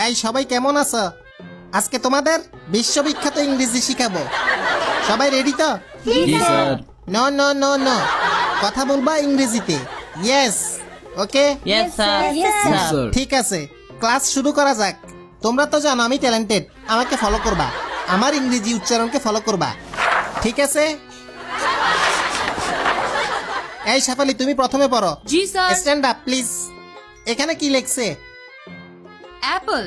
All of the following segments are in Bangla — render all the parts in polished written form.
এই সবাই কেমন আছো? আজকে তোমাদের বিশ্ববিখ্যাত ইংরেজি শিখাবো। সবাই রেডি তো? জি sir. No no no no, কথা বলবা ইংরেজিতে। Yes, okay, yes sir. Sir. ঠিক আছে, ক্লাস শুরু করা যাক। তোমরা তো জানো আমি ট্যালেন্টেড, আমাকে ফলো করবা, আমার ইংরেজি উচ্চারণকে ফলো করবা, ঠিক আছে? এই শেফালি, তুমি প্রথমে পড়ো। জি স্যার। Stand up please. এখানে কি লেখছে? Apple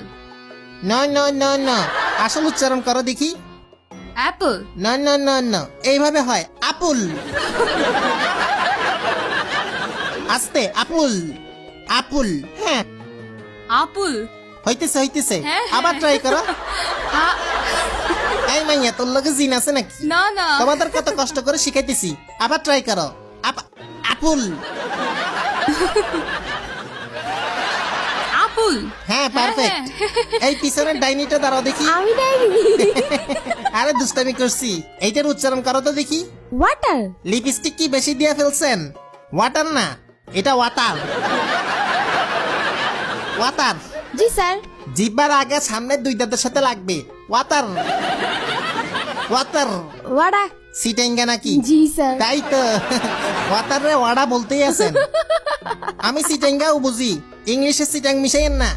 no no no no, আসল উচ্চারণ করো দেখি। Apple no no no no, এইভাবে হয় আপুল। আস্তে, আপুল আপুল। হ্যাঁ, আপুল হইতেছে হইতেছে, হ্যাঁ, আবার হ্যাঁ। ট্রাই করো। আ- এই মাইয়া, তোর লগে জিন আছে নাকি? না না তোমাদের কত কষ্ট করে শিখাইতেছি, আবার ট্রাই করো। আপুল। আপুল হ্যাঁ, পারফেক্ট। এই পিছনের ডাইনিটা দাঁড়াও দেখি। আমি ডাইনি। আরে দুষ্টামি করছি, এইটার উচ্চারণ করো তো দেখি। ওয়াটার। লিপস্টিক কি বেশি দিয়ে ফেলছেন? ওয়াটার না, এটা ওয়াটার। ওয়াটার। জি স্যার। জিব্বার আগে সামনের দুই দাঁতের সাথে লাগবে। Water water. ওয়াডা। সিটেঙ্গা নাকি? জি স্যার। তাই তো, ওয়াটার রে ওয়াডা বলতেই আছেন। আমি সিটেঙ্গাও বুঝি, ইংলিশে সিটাং মিশাইয়েন না।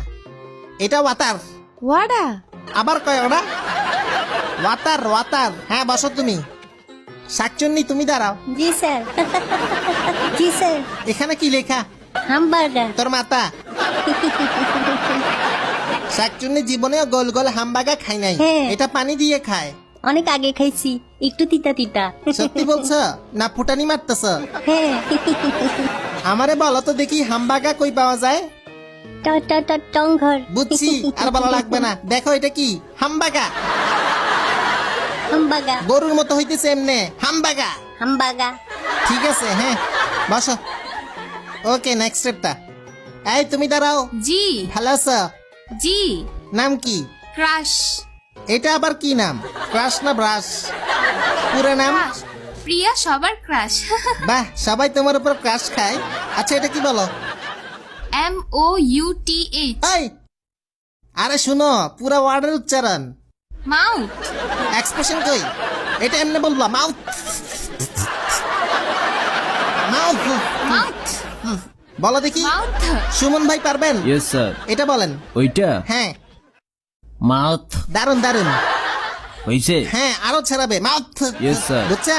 এটা ওয়াটার। ওয়াডা। আবার কয় ওরা? Water water. হ্যাঁ, বসো তুমি। শাকচুন্নি, তুমি দাঁড়াও। জি স্যার। জি স্যার। এখানে কি লেখা? হামবার্গার। তোর মাতা। শাকচুন্নি জীবনেও গোল গোল হামবাগা খাই নাই, হ্যাঁ। এটা পানি দিয়ে খায়। অনেক আগে খাইছি, একটু তিতা তিতা। সত্যি বলছো না ফুটানি মারতেছ? হ্যাঁ। আমারে বলো তো দেখি, হামবাগা কই পাওয়া যায়? টং ঘর। বুঝছি, আর বলা লাগবে না। দেখো এটা কি? হামবাগা। হামবাগা। গরুর মতো হইতেছে এমনে, হামবাগা। হামবাগা। ঠিক আছে, হ্যাঁ, বসো। ওকে, নেক্সট স্টেপটা। এই তুমি দাঁড়াও। জি ভালো আছো? জি নাম কি? ক্রাশ এটা আবার কি নাম? ক্রাশ না ব্রাশ? পুরো নাম? ক্রাশ প্রিয়া সবার ক্রাশ বাহ, সবাই তোমার উপর ক্রাশ খায়। আচ্ছা, এটা কি বলো? MOUTH এই, আরে শুনো, পুরো ওয়ার্ডের উচ্চারণ। মাউথ এক্সপ্রেশন কই? এটা এমনি বলবা, মাউথ মাউথ। মাউথ বলো দেখি। মাউথ সুমন ভাই পারবেন? Yes sir. এটা বলেন। ওইটা হ্যাঁ, মাউথ দারুন দারুন। হইছে। হ্যাঁ, আরো ছাড়াবে, মাউথ। Yes, sir. বুঝছেন?